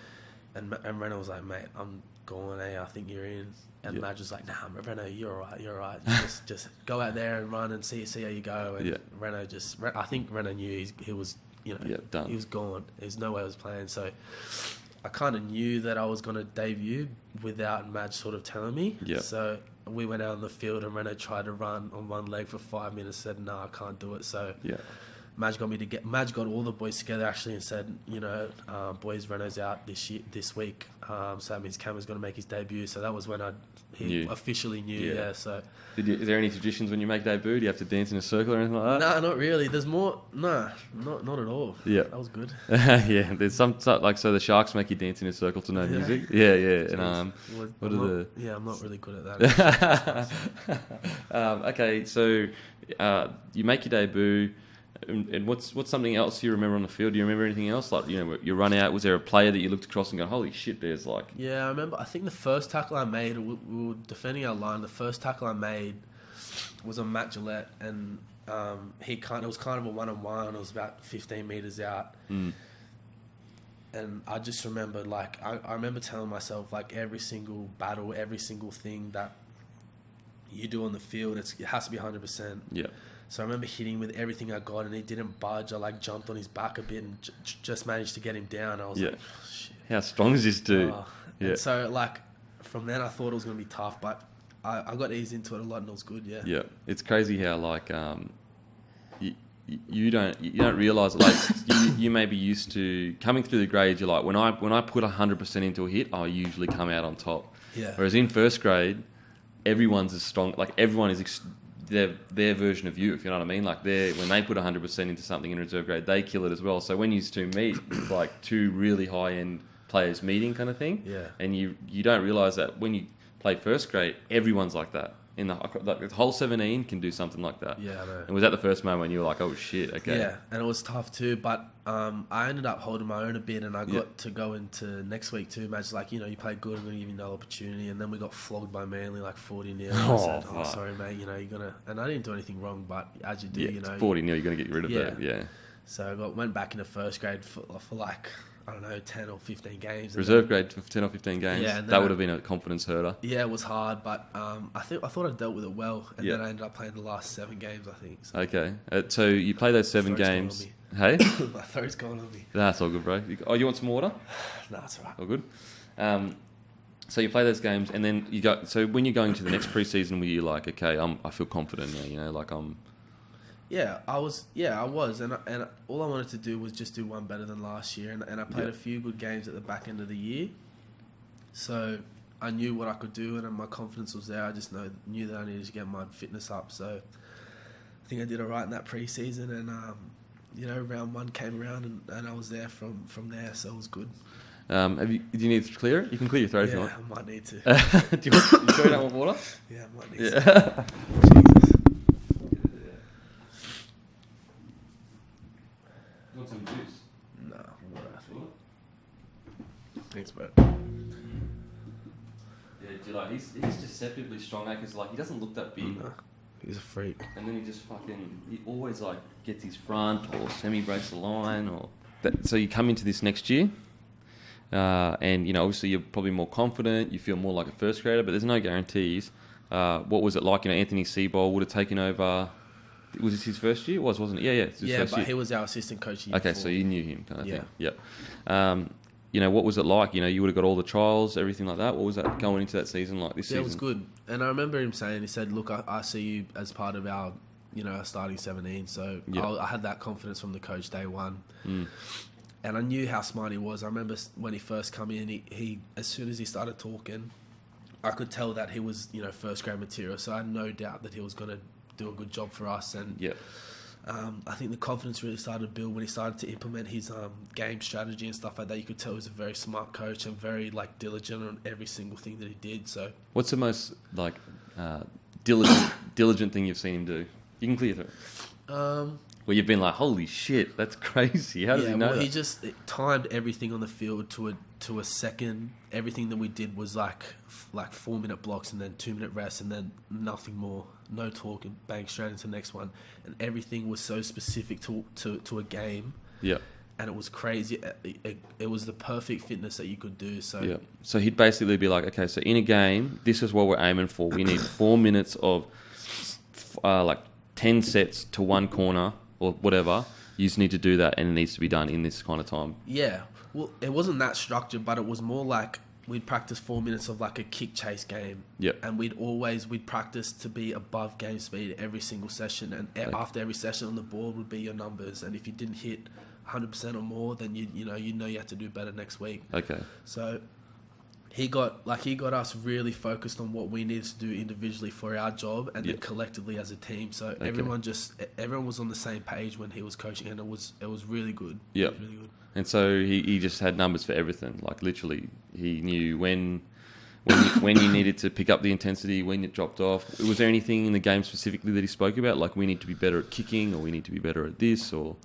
And Reno was like, "Mate, I'm going. I think you're in." And Maj was like, "Nah, Reno, you're all right. You just go out there and run and see how you go." And Reno I think Reno knew he was, you know, done. He was gone. There's no way I was playing. So I kind of knew that I was going to debut without Maj sort of telling me. Yeah. So we went out on the field and Reno tried to run on one leg for 5 minutes, said, "No, I can't do it." So Maj got all the boys together actually and said, you know, boys, Reno's out this week. So that means Cameron's going to make his debut. So that was when he officially knew. Yeah. So. Is there any traditions when you make debut? Do you have to dance in a circle or anything like that? No, not really. There's more. No, not at all. Yeah. That was good. Yeah. There's some like, so the Sharks make you dance in a circle to no music. Yeah. And I'm not really good at that. Okay. So you make your debut. And what's something else you remember on the field? Do you remember anything else? Like, you know, you run out. Was there a player that you looked across and go, "Holy shit, there's like..." Yeah, I remember. I think the first tackle I made, we were defending our line. The first tackle I made was on Matt Gillette, and it was kind of a one-on-one. It was about 15 meters out. And I just remember, like, I remember telling myself, like, every single battle, every single thing that you do on the field, it has to be 100%. Yeah. So I remember hitting with everything I got, and he didn't budge. I like jumped on his back a bit and just managed to get him down. I was like, oh, shit. How strong is this dude? And so, like, from then I thought it was going to be tough, but I got eased into it a lot, and it was good. Yeah. Yeah, it's crazy how like you don't realize it. Like you may be used to coming through the grades. You're like, when I put 100% into a hit, I usually come out on top. Yeah. Whereas in first grade, everyone's as strong. Like everyone is. Their version of you, if you know what I mean. Like when they put 100% into something in reserve grade, they kill it as well. So when you two meet, it's like two really high end players meeting kind of thing. Yeah. And you don't realise that when you play first grade, everyone's like that. In the whole 17 can do something like that. Yeah, I know. And was that the first moment when you were like, "Oh shit, okay"? Yeah, and it was tough too. But I ended up holding my own a bit, and I got to go into next week too. Match like, you know, you played good, I'm going to give you another opportunity. And then we got flogged by Manly like 40-0. I said, sorry mate, you know, you're gonna. And I didn't do anything wrong, but as you do, you know, 40-0, you're going to get rid of that. Yeah. So I went back into first grade for like, I don't know, 10 or 15 games. Reserve grade for 10 or 15 games. Yeah, that would have been a confidence herder. Yeah, it was hard, but I thought I dealt with it well, and then I ended up playing the last 7 games, I think. So. Okay, so you play those 7 games. Hey, my throat's gone on me. That's all good, bro. You want some water? No, it's all right. All good. So you play those games, and then you go. So when you're going to the next preseason, were you like, okay, I feel confident now, you know, like I'm. Yeah, I was, and all I wanted to do was just do one better than last year, and I played a few good games at the back end of the year, so I knew what I could do, and my confidence was there. I just knew that I needed to get my fitness up, so I think I did all right in that preseason, and you know, round 1 came around, and I was there from there, so it was good. Do you need to clear it? You can clear your throat if you want. Yeah, I might need to. You sure you don't want water? Yeah, I might need to. Jesus. You want some juice? No, water, I think. Thanks, bro. Yeah, do you like, he's deceptively strong, because like he doesn't look that big. No, he's a freak. And then he always like gets his front or semi-breaks the line or that. So you come into this next year, and you know, obviously you're probably more confident, you feel more like a first grader, but there's no guarantees. What was it like? You know, Anthony Seibold would have taken over. Was this his first year? Wasn't it? Yeah. It was his first year. He was our assistant coach. Okay, so you knew him, kind of thing. Yep. You know, what was it like? You know, you would have got all the trials, everything like that. What was that going into that season like this season? Yeah, it was good. And I remember him saying, he said, "Look, I see you as part of our, you know, our starting 17." So I had that confidence from the coach day one. And I knew how smart he was. I remember when he first come in, he as soon as he started talking, I could tell that he was, first grade material. So I had no doubt that he was going to do a good job for us. And I think the confidence really started to build when he started to implement his game strategy and stuff like that. You could tell he was a very smart coach and very diligent on every single thing that he did. So what's the most diligent thing you've seen him do? You can clear through. Where you've been like, holy shit, that's crazy. How does he know that? He just timed everything on the field to a second. Everything that we did was like 4-minute blocks and then 2-minute rest and then nothing more. No talk and bang straight into the next one. And everything was so specific to a game. Yeah. And it was crazy. It was the perfect fitness that you could do. So So he'd basically be like, okay, so in a game, this is what we're aiming for. We need 4 minutes of 10 sets to one corner or whatever. You just need to do that and it needs to be done in this kind of time. Yeah. Well, it wasn't that structured, but it was more like we'd practice 4 minutes of a kick chase game. Yep. And we'd practice to be above game speed every single session. And after every session on the board would be your numbers. And if you didn't hit 100% or more, then you had to do better next week. Okay. So he got us really focused on what we needed to do individually for our job and then collectively as a team. So everyone was on the same page when he was coaching, and it was really good. Yeah. Really good. And so he just had numbers for everything. Like literally, he knew when you needed to pick up the intensity, when it dropped off. Was there anything in the game specifically that he spoke about? Like we need to be better at kicking, or we need to be better at this, or?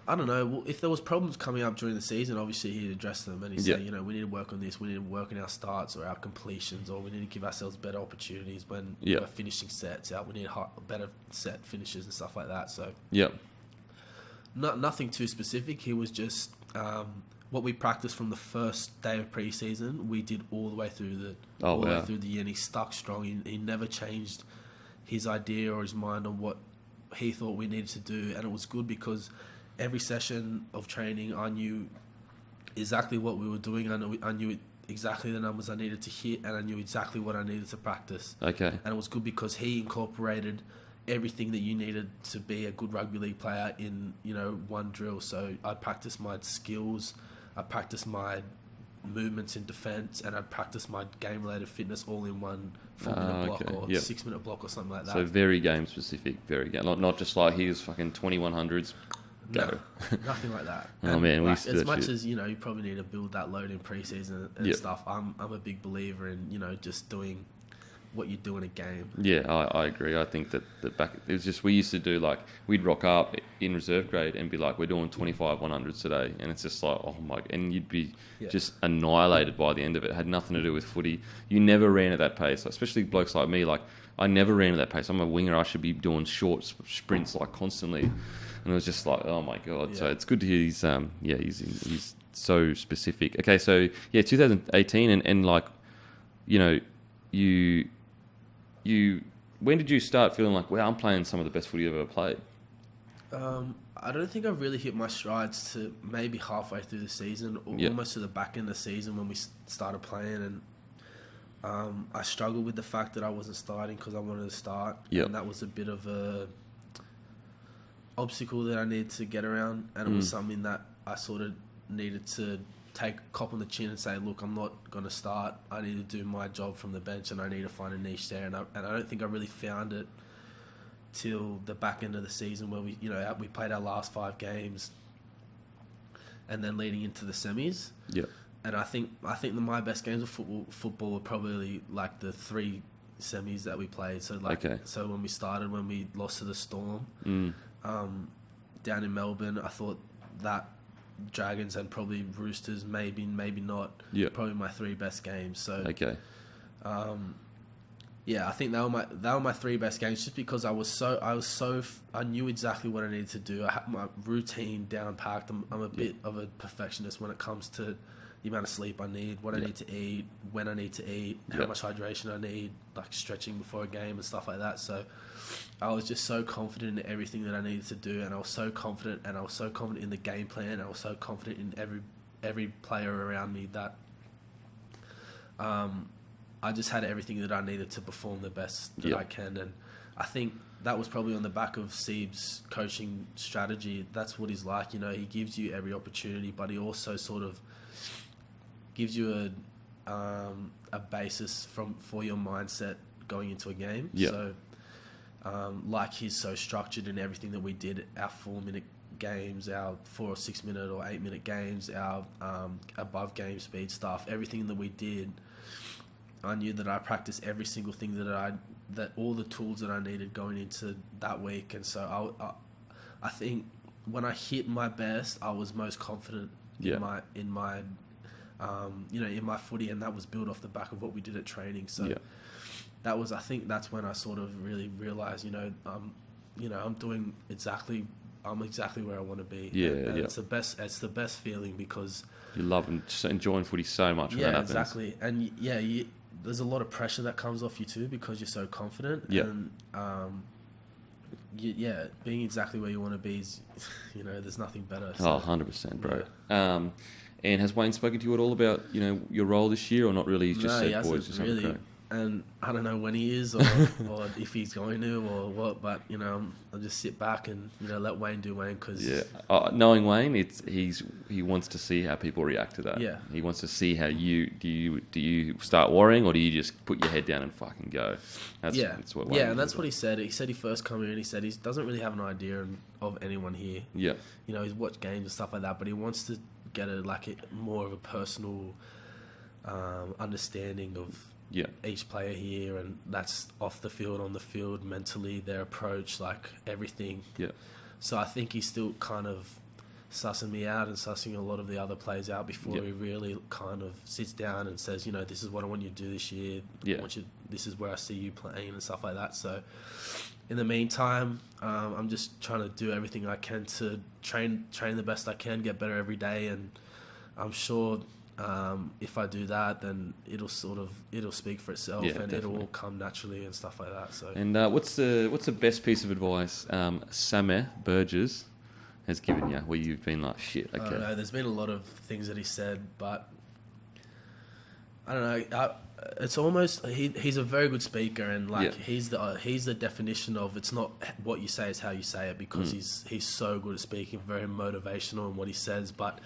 I don't know. Well, if there was problems coming up during the season, obviously he'd address them and he'd say, we need to work on this. We need to work on our starts or our completions, or we need to give ourselves better opportunities when we're finishing sets out. We need better set finishes and stuff like that. So nothing too specific. He was just what we practiced from the first day of pre-season. We did all the way through the way through the year, and he stuck strong. He never changed his idea or his mind on what he thought we needed to do, and it was good because every session of training, I knew exactly what we were doing. I knew exactly the numbers I needed to hit, and I knew exactly what I needed to practice. Okay. And it was good because he incorporated everything that you needed to be a good rugby league player in, one drill. So I practiced my skills, I practiced my movements in defence, and I practiced my game-related fitness all in one 4-minute block or 6-minute block or something like that. So very game-specific, not just like here's fucking 2100s. Go. No, nothing like that. Oh man, as much as you probably need to build that load in pre-season and stuff. I'm a big believer in just doing what you do in a game. Yeah, I agree. I think that back it was just we used to do we'd rock up in reserve grade and be like, we're doing 25 100s today, and it's just like, oh my, and you'd be just annihilated by the end of it. It had nothing to do with footy. You never ran at that pace, especially blokes like me. I never ran at that pace. I'm a winger. I should be doing short sprints constantly. And it was just like, oh my god! Yeah. So it's good to hear he's so specific. Okay, so 2018, and you when did you start feeling like, wow, I'm playing some of the best footy I've ever played? I don't think I really hit my strides to maybe halfway through the season, or almost to the back end of the season when we started playing, and I struggled with the fact that I wasn't starting because I wanted to start, and that was a bit of a obstacle that I needed to get around, and it was something that I sort of needed to take a cop on the chin and say, look, I'm not going to start. I need to do my job from the bench, and I need to find a niche there. And I don't think I really found it till the back end of the season where we played our last 5 games, and then leading into the semis. Yeah. And I think that my best games of football were probably the 3 semis that we played. So so when we lost to the Storm. Down in Melbourne, I thought that Dragons and probably Roosters, maybe not. Probably my 3 best games. So I think they were my 3 best games, just because I knew exactly what I needed to do. I had my routine down packed. I'm a bit of a perfectionist when it comes to the amount of sleep I need, what I need to eat, when I need to eat, how much hydration I need, stretching before a game and stuff like that. So I was just so confident in everything that I needed to do, and I was so confident in the game plan, and I was so confident in every player around me that I just had everything that I needed to perform the best that I can. And I think that was probably on the back of Seib's coaching strategy. That's what he's like. He gives you every opportunity, but he also sort of gives you a basis for your mindset going into a game. Yeah. So, like he's so structured in everything that we did, our 4-minute games, our 4 or 6 minute or 8 minute games, our above game speed stuff, everything that we did, I knew that I practiced every single thing that all the tools that I needed going into that week. And so I think when I hit my best, I was most confident in my footy, and that was built off the back of what we did at training. So I think that's when I sort of really realized, I'm exactly where I want to be. And it's the best feeling, because you love and enjoying footy so much when that happens. Exactly. And there's a lot of pressure that comes off you too, because you're so confident. And being exactly where you want to be is, there's nothing better. So. 100%, bro. And has Wayne spoken to you at all about, your role this year, or not really? He's just said, boys, just really. have a crack. And I don't know when he is, or if he's going to, or what. But I'll just sit back and let Wayne do Wayne, because knowing Wayne, he wants to see how people react to that. Yeah, he wants to see how do you start worrying, or do you just put your head down and fucking go? That's what Wayne and that's what he said. He said he first come in, he said he doesn't really have an idea of anyone here. Yeah, he's watched games and stuff like that, but he wants to get more of a personal understanding of each player here, and that's off the field, on the field, mentally, their approach, like everything. Yeah. So I think he's still kind of sussing me out and sussing a lot of the other players out before he really kind of sits down and says, this is what I want you to do this year. This is where I see you playing and stuff like that. So in the meantime, I'm just trying to do everything I can to train the best I can, get better every day, and I'm sure if I do that, then it'll speak for itself, and definitely. It'll all come naturally and stuff like that. So. And what's the best piece of advice Samir Burgess has given you, where you've been like, shit? Okay. I don't know. There's been a lot of things that he said, but I don't know. It's almost he's a very good speaker, and he's the definition of, it's not what you say, it's how you say it, because he's so good at speaking, very motivational in what he says, but.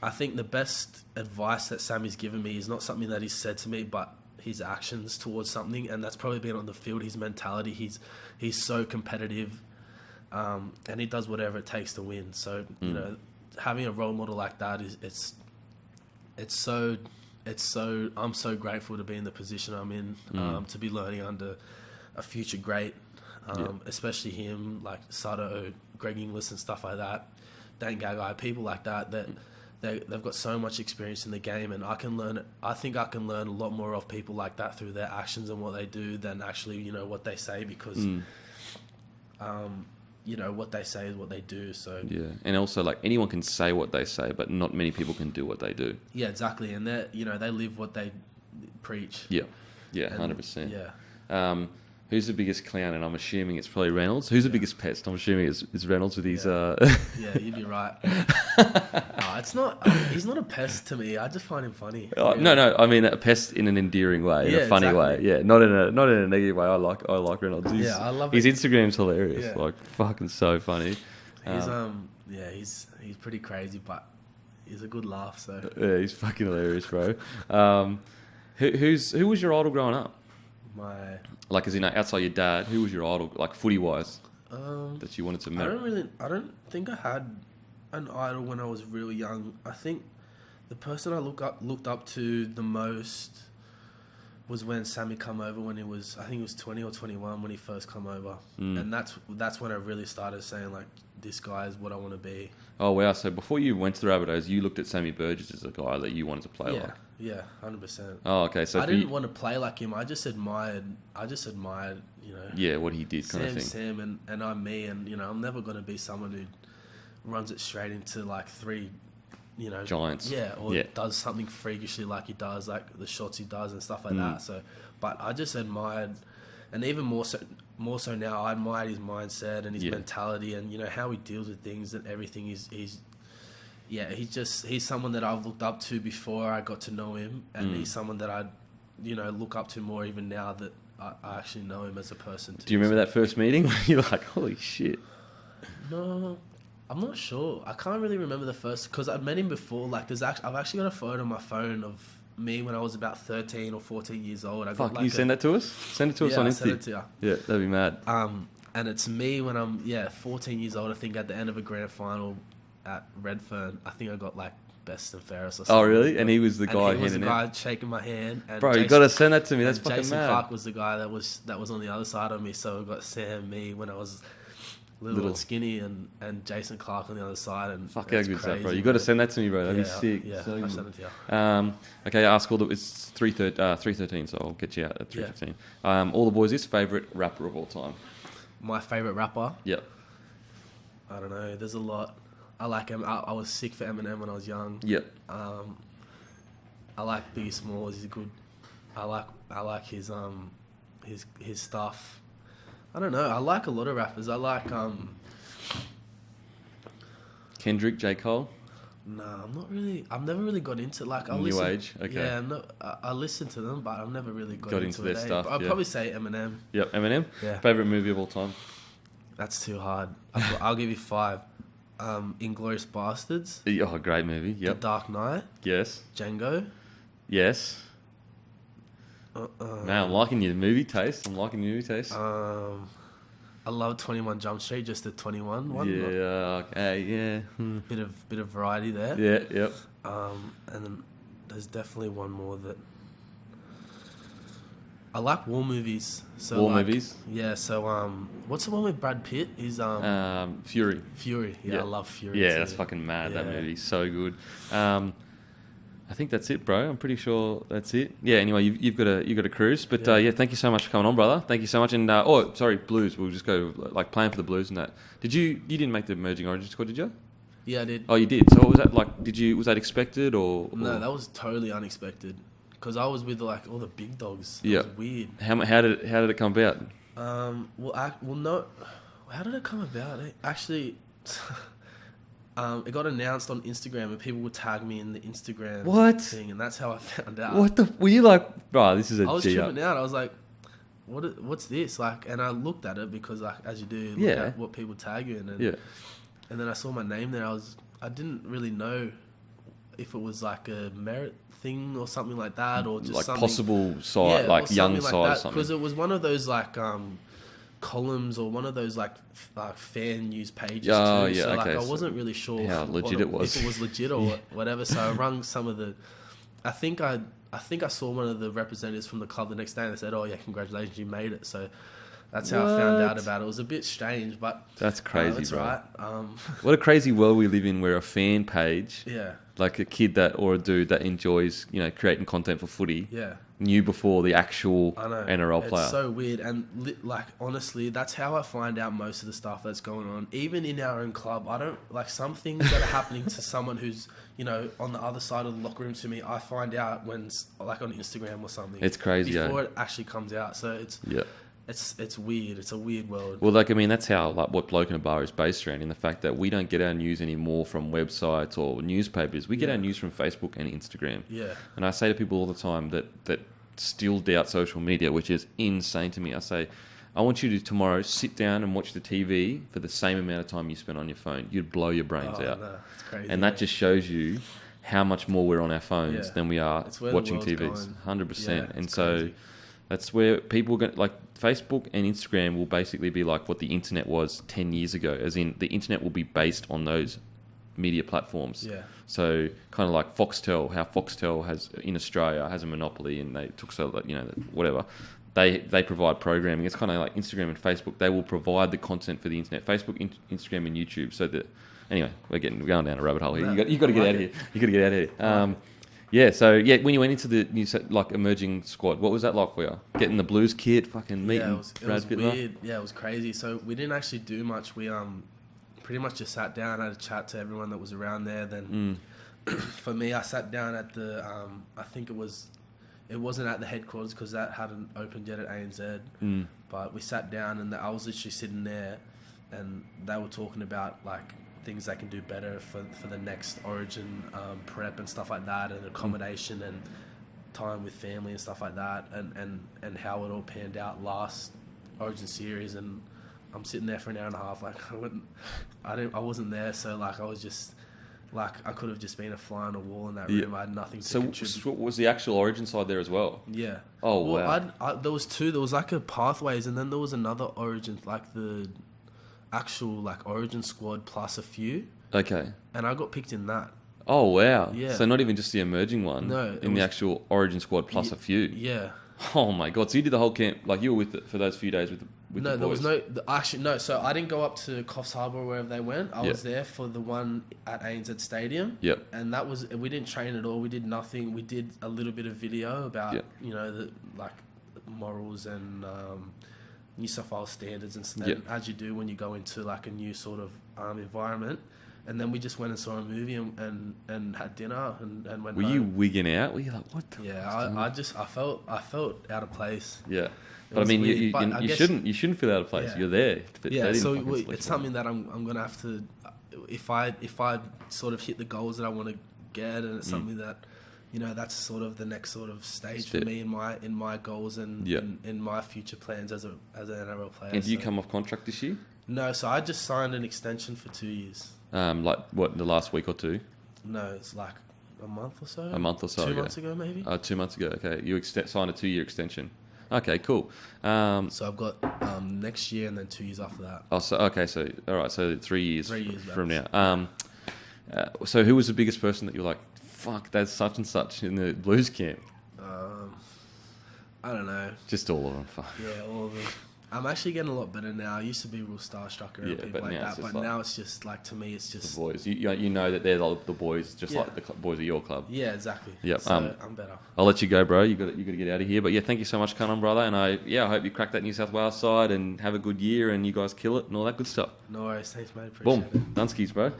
I think the best advice that Sammy's given me is not something that he's said to me, but his actions towards something, and that's probably been on the field. His mentality, he's so competitive, and he does whatever it takes to win. So having a role model like that it's so I'm so grateful to be in the position I'm in, to be learning under a future great, especially him, like Sato, Greg Inglis, and stuff like that, Dan Gagai, people like that. They've got so much experience in the game, and I think I can learn a lot more of people like that through their actions and what they do than actually, what they say, because, what they say is what they do. So and also, like, anyone can say what they say, but not many people can do what they do. Yeah, exactly, and they live what they preach. Yeah, 100%. Yeah. Who's the biggest clown? And I'm assuming it's probably Reynolds. Who's the biggest pest? I'm assuming it's Reynolds with his... Yeah, you'd be right. No, it's not... he's not a pest to me. I just find him funny. Oh, no. I mean a pest in an endearing way, in a funny way. Yeah, not in a negative way. I like Reynolds. I love his Instagram's hilarious. Yeah. Like, fucking so funny. He's pretty crazy, but he's a good laugh. So yeah, he's fucking hilarious, bro. Who was your idol growing up? Like, as in, outside your dad, who was your idol, like, footy-wise, that you wanted to marry? I don't think I had an idol when I was real young. I think the person I looked up to the most was when Sammy come over, when he was 20 or 21 when he first come over. And that's when I really started saying, like, this guy is what I want to be. Oh, wow. So before you went to the Rabbitohs, you looked at Sammy Burgess as a guy that you wanted to play like? Yeah, 100%. Oh, okay. So I didn't want to play like him. I just admired, Yeah, what he did kind of thing. Sam and I'm me, and, I'm never going to be someone who runs it straight into, like, three... giants. Yeah, or does something freakishly like he does, like the shots he does and stuff like that. So, but I just admired, and even more so now, I admired his mindset and his mentality, and how he deals with things and everything. He's someone that I've looked up to before I got to know him, and he's someone that I look up to more even now that I actually know him as a person too. Do you remember that first meeting? You're like, holy shit. No, I'm not sure. I can't really remember the first, because I've met him before. Like, I've actually got a photo on my phone of me when I was about 13 or 14 years old. Fuck, you send that to us? Send it to us on Instagram. Yeah, send it to you. Yeah, that'd be mad. And it's me when I'm 14 years old. I think at the end of a grand final at Redfern, I think I got like best and fairest or something. Oh really? And he was the guy. He was the guy shaking my hand. And bro, you gotta send that to me. That's fucking Jason mad. Clark was the guy that was on the other side of me. So we got Sam, me when I was little and skinny, and Jason Clark on the other side. And fuck, how good's that, bro? You got to send that to me, bro. That'd be sick. Yeah, so I'll send it to you. Okay, ask all the... It's 3:13, so I'll get you out at 3:15. All the boys, this favourite rapper of all time? My favourite rapper? Yep. I don't know. There's a lot. I like him. I was sick for Eminem when I was young. Yep. I like Biggie Smalls. He's good. I like his stuff. I don't know. I like a lot of rappers. I like Kendrick, J. Cole. Nah, I'm not really. I've never really got into like. New age. Okay. Yeah, I listen to them, but I've never really got into their it. stuff. I'd probably say Eminem. Yep, Eminem. Yeah. Favorite movie of all time? That's too hard. I'll give you 5. Inglourious Bastards. Oh, great movie. Yep. The Dark Knight. Yes. Django. Yes. Man, I'm liking your movie taste. I love 21 Jump Street, just the 21 one. Yeah, okay, yeah. Bit of variety there. Yeah, yep. And then there's definitely one more that I like. War movies. So movies? Yeah. So what's the one with Brad Pitt? He's Fury. Fury. Yeah, I love Fury. Yeah, too. that's fucking mad. That movie's so good. I think that's it, bro. I'm pretty sure that's it. Yeah. Anyway, you've got a cruise, but thank you so much for coming on, brother. Thank you so much. And Blues. We'll just go like playing for the Blues and that. You didn't make the Emerging Origin squad, did you? Yeah, I did. Oh, you did. So what was that like? Was that expected or? No, that was totally unexpected. Because I was with like all the big dogs. Yeah. It was weird. How did it come about? No. How did it come about? Actually. It got announced on Instagram and people would tag me in the Instagram thing, and that's how I found out. Were you like, bro, this is a G up? I was tripping out. I was like, what's this? Like, and I looked at it because, like, as you do, look at what people tag you in. And then I saw my name there. I didn't really know if it was like a merit thing or something like that, or just like something, possible side, like young side or something. Because it was one of those like columns or one of those like fan news pages too. So like I wasn't really sure how legit it was. If it was legit or whatever. So I rung some of the. I think I saw one of the representatives from the club the next day and they said, "Oh yeah, congratulations, you made it." So that's how I found out about it. It was a bit strange, but that's crazy, that's bro. Right. What a crazy world we live in, where a fan page, yeah, like a kid or a dude that enjoys creating content for footy, knew before the actual NRL player. It's so weird, and like honestly, that's how I find out most of the stuff that's going on. Even in our own club, I don't like some things that are happening to someone who's on the other side of the locker room to me. I find out when like on Instagram or something. It's crazy before it actually comes out. So it's weird. It's a weird world. Well, like, I mean, that's how like what Bloke in a Bar is based around, in the fact that we don't get our news anymore from websites or newspapers. We get our news from Facebook and Instagram. Yeah. And I say to people all the time that still doubt social media, which is insane to me. I say, I want you to tomorrow sit down and watch the TV for the same amount of time you spend on your phone. You'd blow your brains out. No, it's crazy. And that just shows you how much more we're on our phones than we are watching TVs. 100%. And so crazy. That's where people are going to, like, Facebook and Instagram will basically be like what the internet was 10 years ago, as in the internet will be based on those media platforms. Yeah. So kind of like Foxtel, how Foxtel has in Australia has a monopoly, and they took whatever. They provide programming. It's kind of like Instagram and Facebook. They will provide the content for the internet. Facebook, Instagram, and YouTube. So that anyway, we're going down a rabbit hole here. No, you got to get out of here. You got to get out of here. When you went into the new emerging squad, what was that like for you? Getting the Blues kit, fucking meeting Brad Pitt. Weird. Yeah, it was crazy. So we didn't actually do much. We pretty much just sat down, had a chat to everyone that was around there. Then for me, I sat down at the I think it wasn't at the headquarters because that hadn't opened yet at ANZ. But we sat down and I was literally sitting there, and they were talking about like things they can do better for the next Origin prep and stuff like that, and accommodation, and time with family and stuff like that, and how it all panned out last Origin series, and I'm sitting there for an hour and a half, like I wasn't there, so like I was just like I could have just been a fly on a wall in that room. I had nothing to contribute. So was the actual Origin side there as well? Yeah. Oh wow. There was two. There was like a Pathways, and then there was another Origin, like the actual like Origin squad plus a few. Okay. And I got picked in that. Oh wow. Yeah. So not even just the emerging one. No. The actual Origin squad plus a few. Yeah. Oh my god. So you did the whole camp, like you were with it for those few days with the no, boys. there was actually no. So I didn't go up to Coffs Harbour or wherever they went. I was there for the one at ANZ Stadium. Yep. And that was, we didn't train at all. We did nothing. We did a little bit of video about the like morals and New South Wales standards and as you do when you go into like a new sort of environment. And then we just went and saw a movie and had dinner and went Were home. you wigging out? Were you like, what the I felt out of place. Yeah. But I mean, you shouldn't feel out of place. Yeah. You're there. So it's something that I'm gonna have to, if I sort of hit the goals that I want to get, and it's something that, that's sort of the next sort of stage for me in my goals and in my future plans as an NRL player. And do you come off contract this year? No, so I just signed an extension for 2 years. Like what, the last week or two? No, it's like a month or so. 2 months ago, maybe. 2 months ago. Okay, you signed a 2-year extension. Okay, cool. So I've got next year and then 2 years after that. Oh, so all right. So 3 years. 3 years from now. So who was the biggest person that you're like, fuck, that's such and such in the Blues camp? I don't know. Just all of them. Fuck. Yeah, all of them. I'm actually getting a lot better now. I used to be real starstruck around people like that, but now it's just like, to me, it's just the boys. You know that they're the boys, just like the boys of your club. Yeah, exactly. Yep. So I'm better. I'll let you go, bro. You got to get out of here. But yeah, thank you so much, Cunham, brother. And I hope you crack that New South Wales side and have a good year and you guys kill it and all that good stuff. No worries. Thanks, mate. Appreciate it. Boom. Dunskies, bro.